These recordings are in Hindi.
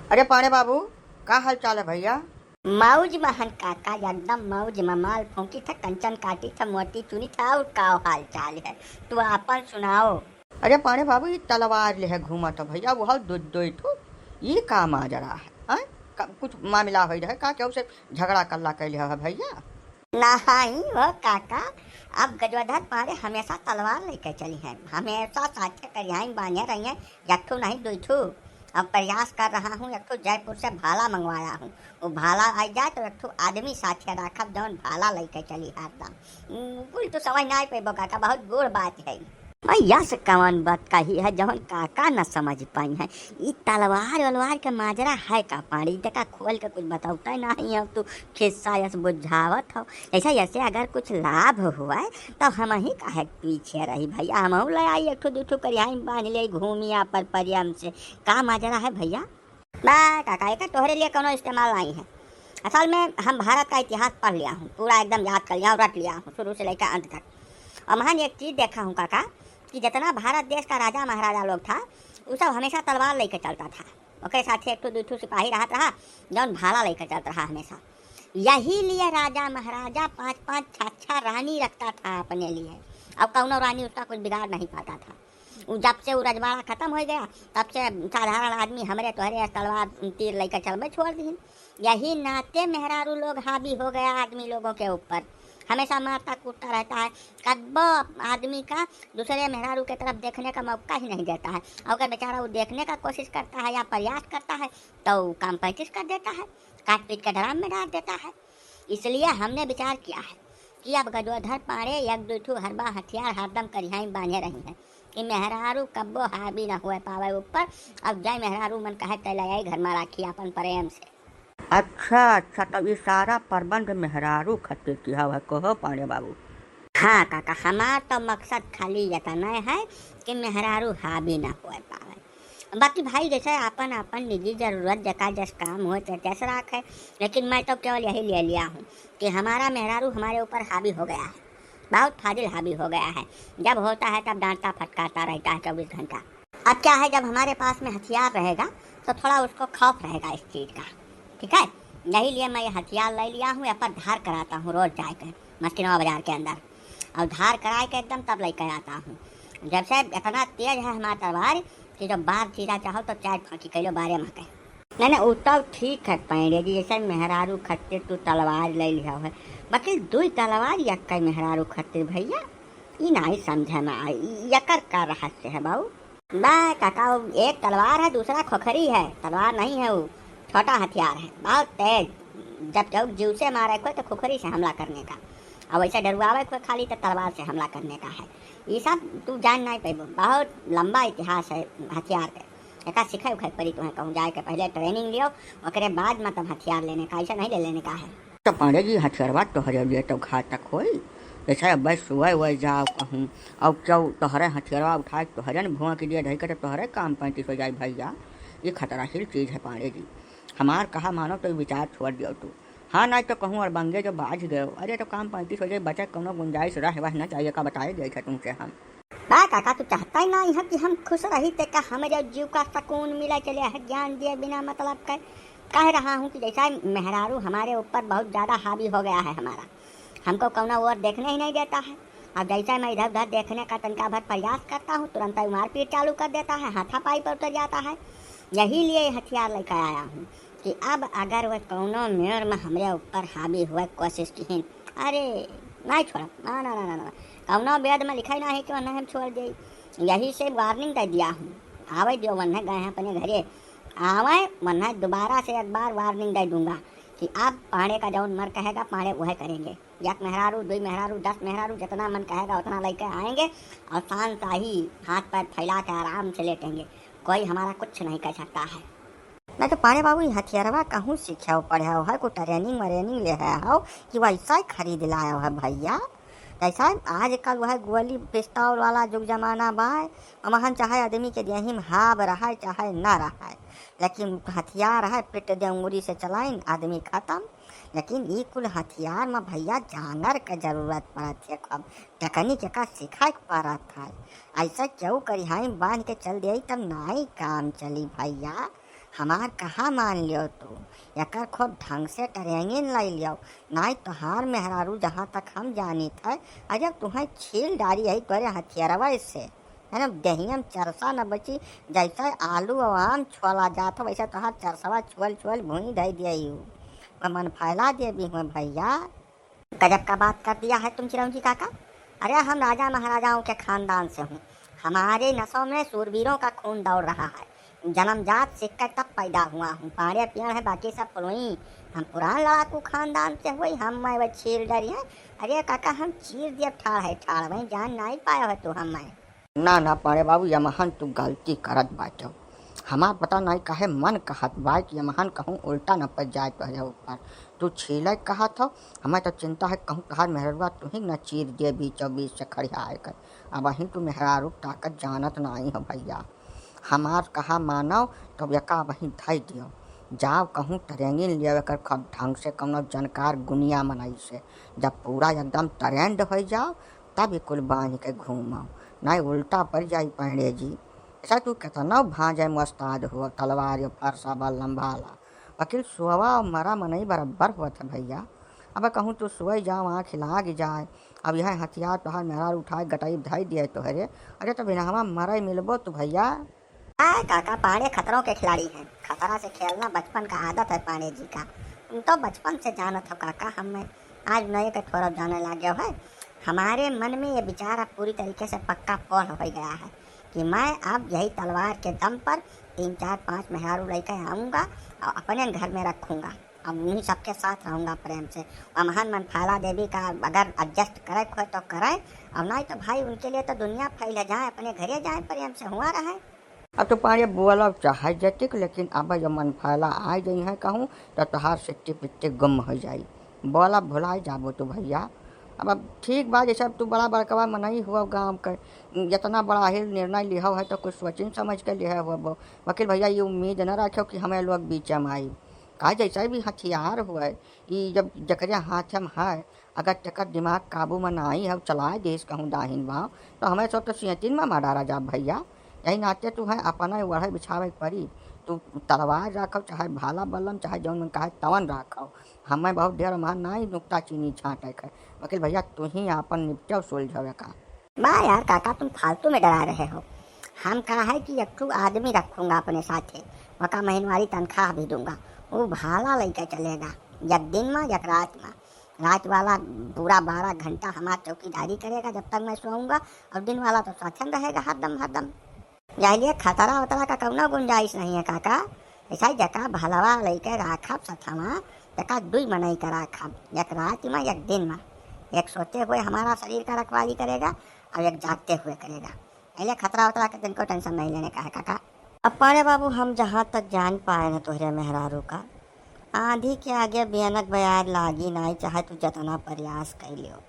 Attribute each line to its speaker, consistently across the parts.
Speaker 1: अरे पाणे बाबू, का हाल चाल है भैया?
Speaker 2: मौज महन काका एकदम मौज ममाल फूकी था कंचन काटी था मोती चुनी था और का हाल चाल है। तू अपन सुनाओ।
Speaker 1: अरे पाणे बाबू, ये तलवार ले है घूमा तो भैया वो दो दो ठो ये का माजरा है हाँ? कुछ मामला हो रहा है का क्या उसे झगड़ा कल्ला कैले है भैया?
Speaker 2: नहीं वो काका, अब गजवधर पारे हमेशा तलवार लेकर चली है, हमेशा साथे करियाई बांधे रही है। यठू नहीं दुठू। अब प्रयास कर रहा हूँ, एक जयपुर से भाला मंगवाया हूँ। वो भाला आ जाए तो एक आदमी साथे रखब जौन भाला लेकर चली हरदम। कुल तो समझ ना पे काका, बहुत बूढ़ बात है। भैया से कौन बात कही है जौन काका न समझ पाई है। ये तलवार वलवार के माजरा है का पाड़ी देखा खोल के कुछ बताता नहीं है। तू खिस्सा यस बुझावत हो ऐसा ऐसे अगर कुछ लाभ हुआ है तो हम ही काहे पीछे रही भैया। हम ले आई एक दू कर यहाँ बांध ले घूमिया पर परियम से का माजरा है भैया। बा काका एक तोहरे लिए कोनो इस्तेमाल नहीं है। असल में हम भारत का इतिहास पढ़ लिया हूँ, पूरा एकदम याद कर लिया हूँ, रट लिया हूँ शुरू से लेकर अंत तक। और महान एक चीज़ देखा हूँ काका कि जितना भारत देश का राजा महाराजा लोग था वो सब हमेशा तलवार लेकर चलता था। ओके साथ एक दू सिपाही रहा जौन भाला लेकर चलता रहा हमेशा। यही लिए राजा महाराजा 5-5 6 रानी रखता था अपने लिए। अब कौनो रानी उसका कुछ बिगाड़ नहीं पाता था। जब से वो रजवाड़ा खत्म हो गया तब से साधारण आदमी हमरे तोहरे तलवार तीर लेकर चल में छोड़ दी। यही नाते मेहरारू लोग हावी हो गया आदमी लोगों के ऊपर, हमेशा मारता कूटता रहता है। कब्बो आदमी का दूसरे मेहरारू के तरफ देखने का मौका ही नहीं देता है। अगर बेचारा वो देखने का कोशिश करता है या प्रयास करता है तो काम 35 कर देता है, काट पीट के ड्राम में डाल देता है। इसलिए हमने विचार किया है कि अब गजोधर पाड़े एक दूठू हरबा हथियार हरदम करिहाई बांधे रही हैं कि मेहरारू कब्बो हावी न हुए पावे ऊपर। अब जय मेहरारू मन कहे तय घर में राखी अपन प्रेम से।
Speaker 1: अच्छा अच्छा, तब ये सारा प्रबंध मेहरारू खातिर किया हुआ कहो पाणे बाबू?
Speaker 2: हाँ काका, हमार तो मकसद खाली इतना है कि मेहरारू हावी ना हो पावे। बाकी भाई जैसे अपन अपन निजी जरूरत जका जस काम हो जैसे राख है। लेकिन मैं तो केवल यही ले लिया हूँ कि हमारा मेहरारू हमारे ऊपर हावी हो गया है, बहुत फाजिल हावी हो गया है। जब होता है तब डांटता फटकारता रहता है 24 घंटा। अब क्या है, जब हमारे पास में हथियार रहेगा तो थोड़ा उसको खौफ रहेगा इस चीज़ का, ठीक है। यही लिए मैं ये हथियार ले लिया हूँ, यहाँ पर धार कराता हूँ रोज जाकर मस्किनवा बाजार के अंदर। और धार कराए के एकदम तब लेकर आता हूँ। जब से इतना तेज है हमारा तलवार कि जब बार चीरा चाहो तो 4 फांकी कैलो बारे में के। नहीं नहीं, वो तब ठीक है पैंडे जी, जैसे मेहरारू खत्तिर तू तलवार ले लिया है। बाकी 2 तलवार यक्का मेहरारू खत्तिर भैया ये नहीं समझे में आई, यकर का रहस्य है बाबू। बा काका, एक तलवार है दूसरा खोखरी है, तलवार नहीं है वो, छोटा हथियार है बहुत तेज। जब जब जीव से मारे कोई तो खुखरी से हमला करने का, और वैसे डरुआवे कोई खाली तो तलवार से हमला करने का है। ये सब तू जान नहीं पाबो, बहुत लंबा इतिहास है हथियार के। एक सिखाई उखाई पड़ी तुम्हें कहूँ जाए के पहले ट्रेनिंग लियो, ओकरे बाद मतलब हथियार लेने का, ऐसा नहीं ले लेने का है।
Speaker 1: तो पाणे जी हथियारवा तोहरे लिए तो घातक होई। जैसे अब बस सुबह वह जाओ कहूँ और क्यों तोहरे हथियारवा उठा तोहरे न भुआ के लिए ढही कर तोहरे काम 35 हो जाए भैया। ये खतराशील चीज़ है पाणे जी, हमार कहा मानो तो विचार छोड़ दियो तू। हाँ नहीं तो कहूँ और बंगे जो बाज गए, अरे तो काम 35 हो जाए, बचे कोनो गुंजाइश रह वह न चाहिए का बताए गए थे तुमसे हम।
Speaker 2: बा काका, तू चाहता ही नहीं है कि हम खुश रही ते का हमें जब जीव का सुकून मिला चले है ज्ञान दिए बिना मतलब का। कह रहा हूँ कि जैसा मेहरारू हमारे ऊपर बहुत ज़्यादा हावी हो गया है हमारा, हमको कौना और देखने ही नहीं देता है। अब जैसा मैं इधर उधर देखने का तनका भर प्रयास करता हूँ तुरंत ही मारपीट चालू कर देता है, हाथापाई पर उतर जाता है। यही लिए हथियार लेकर आया हूँ कि अब अगर वह कौनो मेयर में हमारे ऊपर हावी हुए कोशिश की, अरे नहीं छोड़ा, ना ना ना ना ना, कौनो वेद में लिखा ही नहीं कि वह हम छोड़ दे। यही से वार्निंग दे दिया हूँ, आवे जो वन्ने गए हैं अपने घरे, आवे वन्ने दोबारा से एक बार वार्निंग दे दूंगा कि अब पाड़े का जौन मर कहेगा पाड़े वह करेंगे। 1 मेहरारू 2 मेहरारू 10 मेहरारू जितना मन कहेगा उतना लेकर आएंगे और शांत ही हाथ पैर फैला के आराम से लेटेंगे, कोई हमारा कुछ नहीं कर सकता है।
Speaker 1: नहीं तो पाणे बाबू ये हथियारवा कहूँ सीखे हो पढ़े हो है, कोई ट्रेनिंग वरेनिंग ले है हो कि वैसा ही खरीद लाया है भैया। ऐसा आजकल वह गोली पिस्तौल वाला जुग जमाना बाय, वहाँ चाहे आदमी के देही में हाब रहा चाहे ना रहा, लेकिन हथियार है पिट दे उंगली से चलाइन आदमी खत्म। लेकिन ये कुल हथियार में भैया जानवर के जरूरत पड़त है, अब टेकनिक का सिखाए पड़त है। ऐसा क्यों करी हाई बांध के चल दे तब नहीं काम चली भैया। हमार कहाँ मान लियो तू, एकर खूब ढंग से ट्रेनिंग लाई लियो। नहीं तोहार मेहरारू जहाँ तक हम जानी थे, अजब तुम्हें छील डारी है तोरे हथियारवा इससे, है ना। दहियम चरसा न बची, जैसे आलू और आम छोला जात हो वैसे तोहार चरसवा छुअल छुअल भूई दे दिया, मन फैला दे भी हुए भैया। गजब का बात कर दिया है तुम चिरंजी काका। अरे हम राजा महाराजाओं के खानदान से हूँ, हमारे नसों में सूरवीरों का खून दौड़ रहा है, जन्मजात सिक्का तब पैदा हुआ हूँ, पाड़े पियण है बाकी सब पुरोई, हम पुरान लड़ाकू खानदान से हुई, हम मैं वह चीर डरी है। अरे काका हम चीर दिए ठाड़ है ठाड़, वही जान नहीं पाया है तू हम मैं। ना पाड़े बाबू यमहन तू गलती करत बाटो, हमार पता नहीं कहे मन कहत बा कि यमहन कहूँ उल्टा न पड़ जाए तुहरे ऊपर। तू छील कहत हो, हमें तो चिंता है कहूँ तहार मेहरुआ तू ही न चीर दिए बीचों बीच से खड़िया कर। अब वहीं तू मेहरारू ताकत जानत नहीं हो भैया, हमार कहा मानो तो यका वहीं धई दियो, जाओ कहूँ ट्रेनिंग लिया कर खूब ढंग से कौनो जानकार गुनिया मनई से, जब पूरा एकदम ट्रेंड हो जाओ तब ये कुल बांध के घूमो, नहीं उल्टा पड़ जाई पहड़े जी। ऐसा तू कितना भांजे मुस्ताद हो, तलवार यो फरसा बल लंबाला, वकील सुवा और मरा मनई बराबर हुआ था भैया। अब कहूँ तू सोई जाओ आँख लाग जाए, अब यह हथियार तोहार मेहरार उठाए गटाई धाई दिए तोहरे, अरे तो बिना मरा मिलबो तो भैया।
Speaker 2: आए काका पांडे खतरों के खिलाड़ी हैं, खतरा से खेलना बचपन का आदत है पांडे जी का, तुम तो बचपन से जानत हो काका, हमें आज नए के थोड़ा जाने लगे है। हमारे मन में ये विचार अब पूरी तरीके से पक्का पौड़ हो गया है कि मैं अब यही तलवार के दम पर 3 4 5 मेहरारू लेकर आऊँगा और अपने घर में रखूँगा, अब उन्हीं सबके साथ रहूँगा प्रेम से। और महान मन फैला देवी का अगर एडजस्ट करे खोए तो करे, और नहीं तो भाई उनके लिए तो दुनिया फैले जाए, अपने घरे जाए प्रेम से हुआ रहे।
Speaker 1: अब तो पाड़े बोलब चाहे जतिक, लेकिन अब जब मन फैला आ गई है कहूँ तो तोहार सिट्टी पिट्टी गुम हो जाई, बोला भुलाई जाबो तो भैया। अब ठीक बात जैसे तू बड़ा बड़कवा मनई हुआ गाँव का, जितना बड़ा ही निर्णय लिया है तो कुछ सोचिन समझ के लिया हुआ। वकील भैया ये उम्मीद न रखो कि हमें लोग बीच में आई, कहा जैसा भी हथियार हुआ ये जब जकरे हाथ में है, अगर तकर दिमाग काबू में ना आई है चलाए देश कहूँ दाहिन भाव, तो हमें सब तो सियतिन में मारा जा भैया। यही नाते तू है अपना वढ़े बिछावे पड़ी, तू तलवार रखो चाहे भाला बल्लम चाहे जौन मन कहे तवन रखो, हमें बहुत देर मान ना ही नुकता चीनी छाटे कर। वकील भैया तू ही अपन निपटो सुलझावे का।
Speaker 2: वाह यार काका तुम फालतू में डरा रहे हो, हम कहा है कि एक आदमी रखूँगा अपने साथे, वका महीनवारी तनख्वाह भी दूंगा, वो भाला लेकर चलेगा, एक दिन में एक रात में, रात वाला पूरा 12 घंटा हमारा चौकीदारी करेगा जब तक मैं सोऊंगा, और दिन वाला तो साथ में रहेगा हरदम हरदम। यही खतरा वतरा का कौनो गुंजाइश नहीं है काका, ऐसा जका भलवा लेकर राखब सथमा, जका 2 मनई का राखब, एक रात में एक दिन में, एक सोते हुए हमारा शरीर का रखवाली करेगा और एक जागते हुए करेगा। ऐसे खतरा वतरा का दिन को टेंशन नहीं लेने का है काका।
Speaker 1: अब पाड़े बाबू हम जहाँ तक जान पाए न तोहरे मेहरारू का, आंधी के आगे भयानक बयार लागी नहीं, चाहे तू जितना प्रयास कर लियो।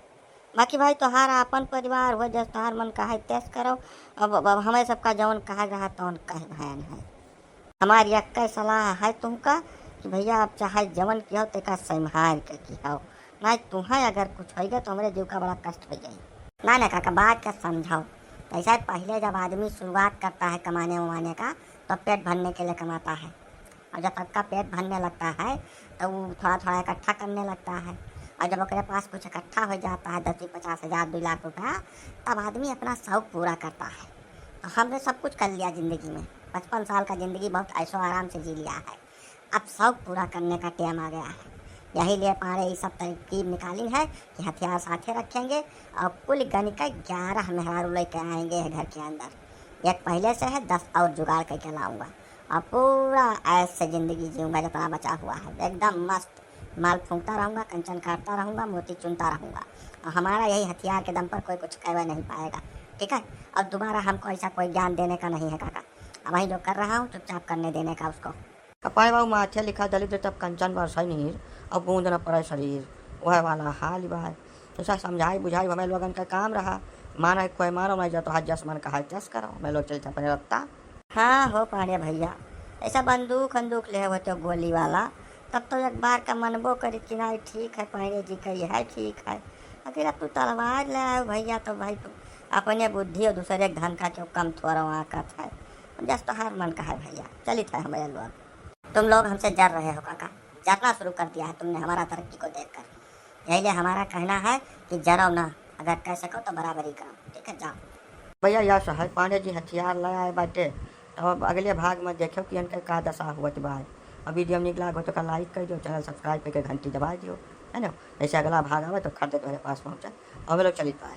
Speaker 1: बाकी भाई तोहार अपन परिवार हो, जब तोहार मन कहे तेज करो, अब हमें सबका जौन कहा रहा तौन कह भैन है। हमारी एक सलाह है तुमका कि भैया अब चाहे जवन किया तेका संभाल के किया, नहीं तुम्हें अगर कुछ होगा तो हमारे जीव का बड़ा कष्ट हो जाए।
Speaker 2: ना काका बात का समझाओ, ऐसा पहले जब आदमी शुरुआत करता है कमाने उमाने का तो पेट भरने के लिए कमाता है, और जब सबका पेट भरने लगता है तो वो थोड़ा थोड़ा इकट्ठा करने लगता है, और जब उसके पास कुछ इकट्ठा हो जाता है 10-50 हज़ार 2 लाख रुपया, तब आदमी अपना शौक पूरा करता है। तो हमने सब कुछ कर लिया ज़िंदगी में, 55 साल का ज़िंदगी बहुत ऐशो आराम से जी लिया है, अब शौक पूरा करने का टाइम आ गया है। यही लिए पारे ये सब तरकीब निकाली है कि हथियार साथे रखेंगे और कुल गन का 11 मेहरारू लेके आएंगे घर के अंदर, एक पहले से है 10 और जुगाड़ करके लाऊंगा, और पूरा ऐसे ज़िंदगी जीऊँगा जितना बचा हुआ है, एकदम मस्त माल फूंकता रहूँगा, कंचन काटता रहूँगा, मोती चुनता रहूँगा, और हमारा यही हथियार के दम पर कोई कुछ कह नहीं पाएगा, ठीक है। और दोबारा हमको ऐसा कोई ज्ञान देने का नहीं है काका, अब वही जो कर रहा हूँ चुपचाप करने देने का उसको।
Speaker 1: कपाए बाबू माथे लिखा दलित तब कंचन बरसाई नहीं और बूंद न पड़े शरीर, वह वाला हाल बाय ऐसा समझाई बुझाई हमें लोगन का काम रहा, माना कोई मारो नहीं जा तो हाथ जस मन कहा जस करो, मैं लोग चलते अपने रखता। हाँ हो पाड़े भैया, ऐसा बंदूक ले होते गोली वाला, तब तो एक बार का मनबो करी कि नहीं ठीक है पाड़े जी का यह ठीक है, अगर अब तू तलवार ले आए भैया तो भाई तू अपने बुद्धि और दूसरे धन का क्यों कम थोड़ा आकत है, जस तो हर मन का है भैया, चलित है हमारे लोग।
Speaker 2: तुम लोग हमसे जर रहे हो काका, जरना शुरू कर दिया है तुमने हमारा तरक्की को देखकर। यही लिए हमारा कहना है कि जरो ना, अगर कह सको तो बराबरी करो, ठीक है, जाओ।
Speaker 1: भैया या साहब पांडे जी हथियार लाए बाटे, तो अब अगले भाग में देखो कि इनके का दशा हुआ बा। अब वीडियो निकला हो तो लाइक कर दियो, चैनल सब्सक्राइब करके घंटी दबा दियो, है ना। ऐसे अगला भाग आवे तो खरीदे तुम्हारे पास पहुँचे। और हम लोग चलित पाए।